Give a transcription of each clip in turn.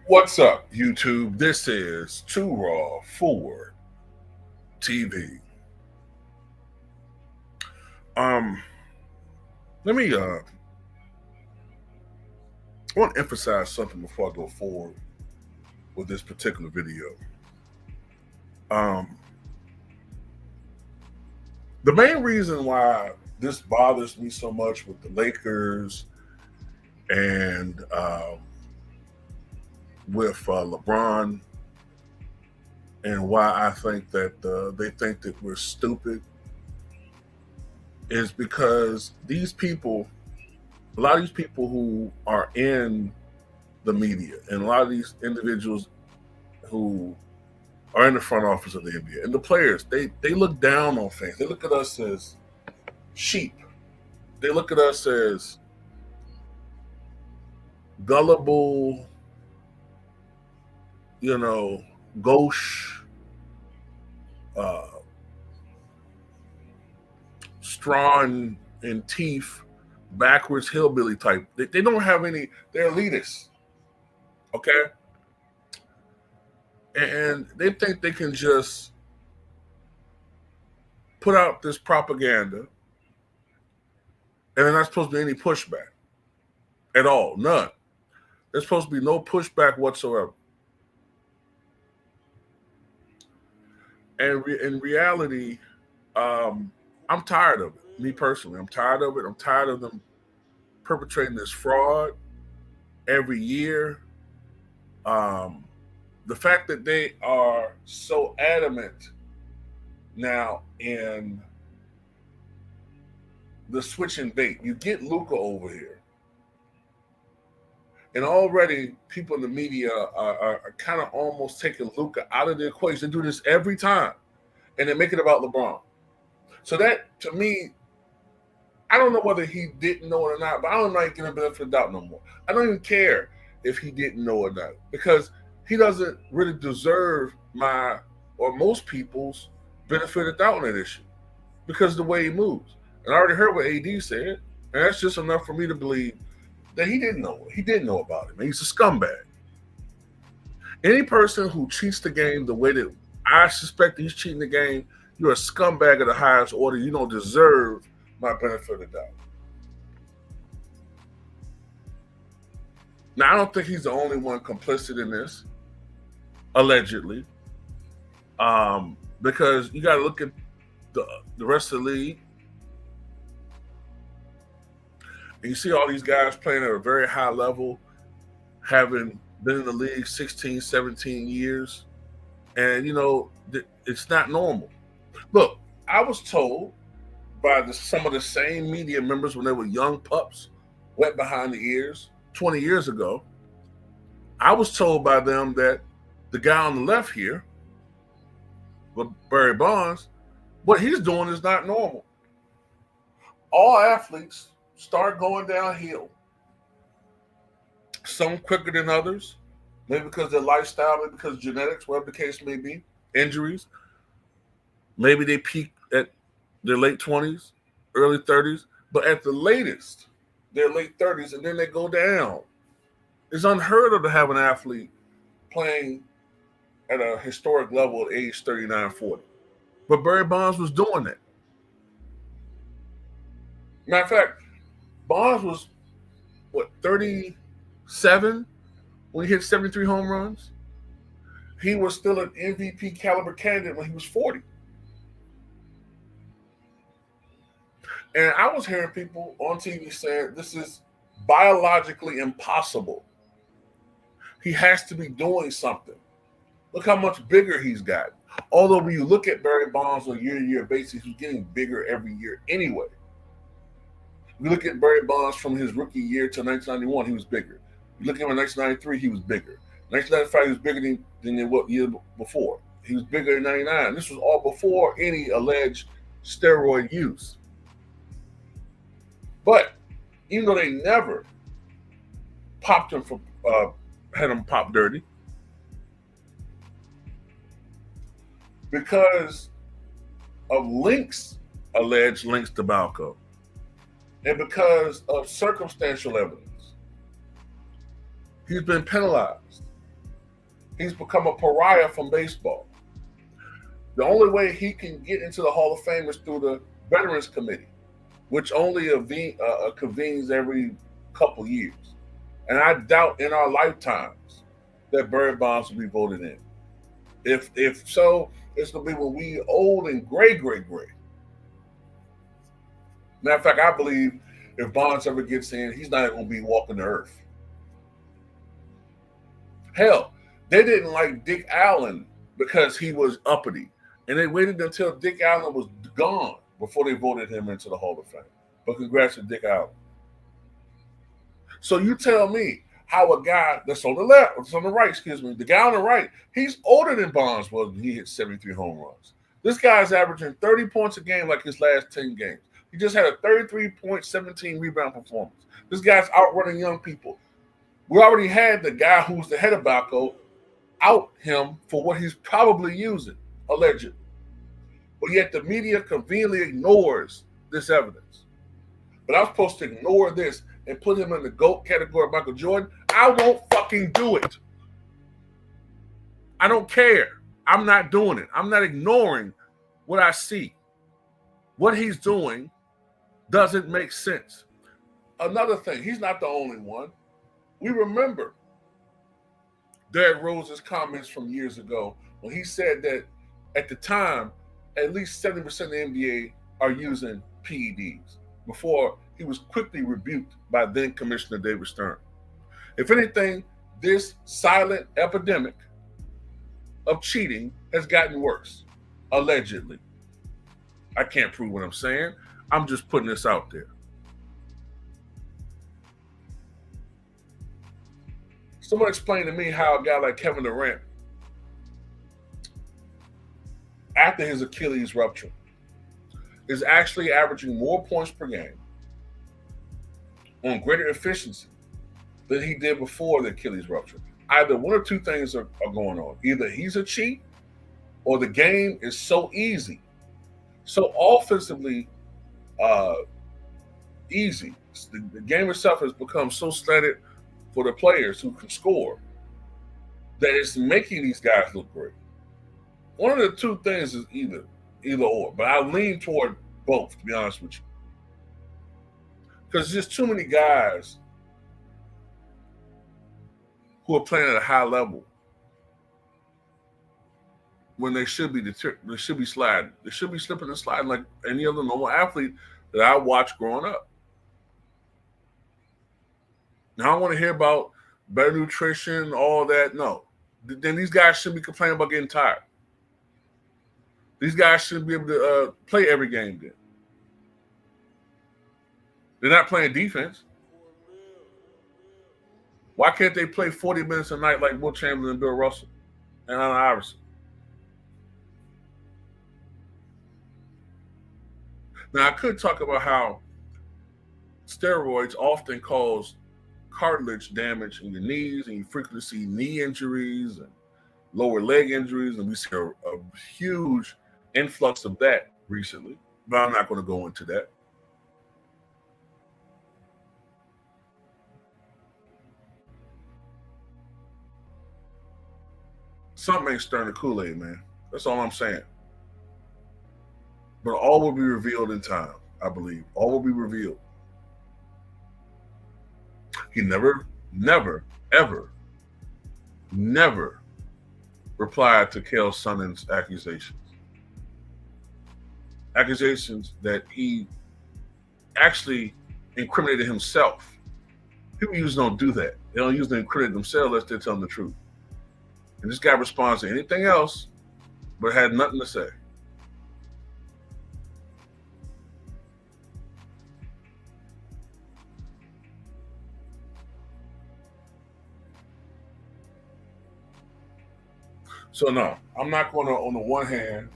What's up, YouTube? This is Too Raw for TV. Um, let me I want to emphasize something before I go forward with this particular video. Um, the main reason why this bothers me so much with the Lakers and with LeBron, and why I think that they think that we're stupid, is because a lot of these people who are in the media, and a lot of these individuals who are in the front office of the NBA and the players, they look down on things. They look at us as sheep. They look at us as gullible, gauche, uh, straw in teeth, backwards hillbilly type. They don't have any. They're elitists, okay, and they think they can just put out this propaganda, and there's not supposed to be any pushback at all. None. There's supposed to be no pushback whatsoever. And in reality, I'm tired of it. Me personally, I'm tired of it. I'm tired of them perpetrating this fraud every year. The fact that they are so adamant now in the switch and bait. You get Luca over here, and already people in the media are kind of almost taking Luca out of the equation. They do this every time, and they make it about LeBron. So that, to me, I don't know whether he didn't know it or not, but I don't like giving the benefit of the doubt no more. I don't even care if he didn't know or not, because he doesn't really deserve my or most people's benefit of doubt on that issue because of the way he moves. And I already heard what AD said, and that's just enough for me to believe that he didn't know. He didn't know about it. Man, he's a scumbag. Any person who cheats the game the way that I suspect he's cheating the game, you're a scumbag of the highest order. You don't deserve my benefit of the doubt. Now, I don't think he's the only one complicit in this, allegedly, because you got to look at the rest of the league. And you see all these guys playing at a very high level, having been in the league 16, 17 years. And, it's not normal. Look, I was told by some of the same media members when they were young pups, wet behind the ears, 20 years ago. I was told by them that the guy on the left here, Barry Bonds, what he's doing is not normal. All athletes start going downhill. Some quicker than others, maybe because of their lifestyle, maybe because of genetics, whatever the case may be, injuries. Maybe they peak at their late 20s, early 30s, but at the latest, their late 30s, and then they go down. It's unheard of to have an athlete playing at a historic level at age 39, 40. But Barry Bonds was doing that. Matter of fact, Bonds was, 37 when he hit 73 home runs? He was still an MVP caliber candidate when he was 40. And I was hearing people on TV saying this is biologically impossible. He has to be doing something. Look how much bigger he's gotten. Although when you look at Barry Bonds on a year-to-year basis, he's getting bigger every year anyway. You look at Barry Bonds from his rookie year to 1991, he was bigger. You look at him in 1993, he was bigger. 1995, he was bigger than the year before. He was bigger in 99. This was all before any alleged steroid use. But even though they never popped him had him pop dirty, because of alleged links to Balco, and because of circumstantial evidence, he's been penalized. He's become a pariah from baseball. The only way he can get into the Hall of Fame is through the Veterans Committee, which only convenes every couple years. And I doubt in our lifetimes that Barry Bonds will be voted in. If so, it's gonna be when we old and gray. Matter of fact, I believe if Bonds ever gets in, he's not gonna be walking the earth. Hell, they didn't like Dick Allen because he was uppity. And they waited until Dick Allen was gone before they voted him into the Hall of Fame. But congrats to Dick Allen. So you tell me how a guy that's on the left, it's on the right, the guy on the right, he's older than Bonds was when he hit 73 home runs. This guy's averaging 30 points a game like his last 10 games. He just had a 33.17 rebound performance. This guy's outrunning young people. We already had the guy who's the head of Balco out him for what he's probably using, allegedly. But yet the media conveniently ignores this evidence. But I'm supposed to ignore this and put him in the GOAT category of Michael Jordan? I won't fucking do it. I don't care. I'm not doing it. I'm not ignoring what I see. What he's doing doesn't make sense. Another thing, he's not the only one. We remember Derrick Rose's comments from years ago when he said that at the time, at least 70% of the NBA are using PEDs before he was quickly rebuked by then Commissioner David Stern. If anything, this silent epidemic of cheating has gotten worse, allegedly. I can't prove what I'm saying. I'm just putting this out there. Someone explained to me how a guy like Kevin Durant, after his Achilles rupture, is actually averaging more points per game on greater efficiency than he did before the Achilles rupture. Either one or two things are going on. Either he's a cheat or the game is so easy, so offensively easy. The game itself has become so slanted for the players who can score that it's making these guys look great. One of the two things is either or, but I lean toward both, to be honest with you. Because there's just too many guys who are playing at a high level when they should be sliding. They should be slipping and sliding like any other normal athlete that I watched growing up. Now I want to hear about better nutrition, all that. No. Then these guys shouldn't be complaining about getting tired. These guys shouldn't be able to play every game then. They're not playing defense. Why can't they play 40 minutes a night like Will Chamberlain and Bill Russell and Allen Iverson? Now, I could talk about how steroids often cause cartilage damage in your knees, and you frequently see knee injuries and lower leg injuries, and we see a huge influx of that recently, but I'm not going to go into that. Something ain't stirring the Kool-Aid, man. That's all I'm saying. But all will be revealed in time, I believe. All will be revealed. He never, ever replied to Cael Sonnen's accusations. Accusations that he actually incriminated himself. People usually don't do that. They don't usually incriminate themselves unless they're telling the truth. And this guy responds to anything else, but had nothing to say. So no, I'm not going to, on the one hand,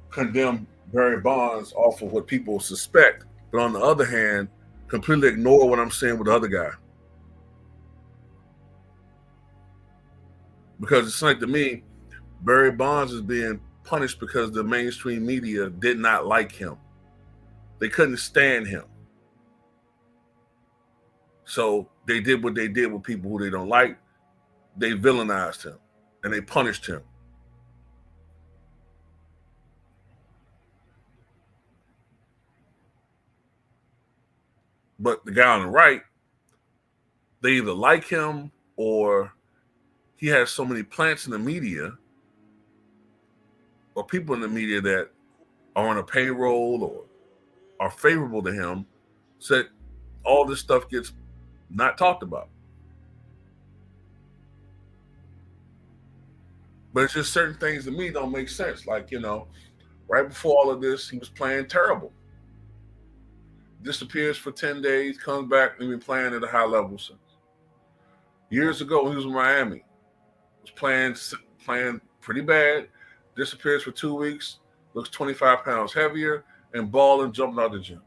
condemn Barry Bonds off of what people suspect, but on the other hand, completely ignore what I'm saying with the other guy. Because it's like, to me, Barry Bonds is being punished because the mainstream media did not like him. They couldn't stand him. So they did what they did with people who they don't like. they villainized him and they punished him. But the guy on the right, they either like him or he has so many plants in the media or people in the media that are on a payroll or are favorable to him, so that all this stuff gets not talked about. But it's just certain things to me don't make sense. Like, right before all of this, he was playing terrible. Disappears for 10 days, comes back and been playing at a high level since. Years ago, when he was in Miami, was playing pretty bad, disappears for 2 weeks, looks 25 pounds heavier, and balling, jumping out the gym.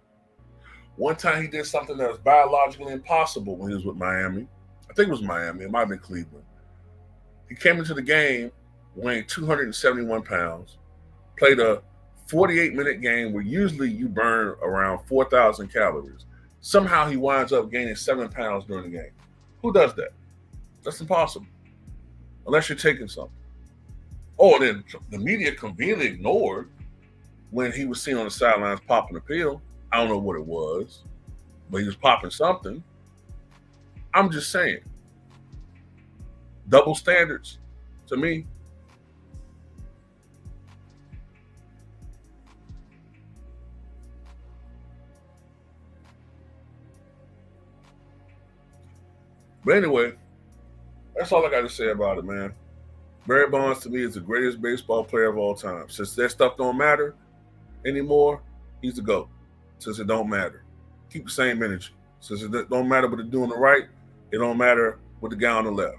One time he did something that was biologically impossible when he was with Miami. I think it was Miami. It might have been Cleveland. He came into the game weighing 271 pounds, played a 48-minute game where usually you burn around 4,000 calories. Somehow he winds up gaining 7 pounds during the game. Who does that? That's impossible. Unless you're taking something. Oh, then the media conveniently ignored when he was seen on the sidelines popping a pill. I don't know what it was, but he was popping something. I'm just saying. Double standards to me. But anyway, that's all I got to say about it, man. Barry Bonds to me is the greatest baseball player of all time. Since that stuff don't matter anymore, he's the GOAT. Since it don't matter, keep the same energy. Since it don't matter what they're doing the right, it don't matter with the guy on the left.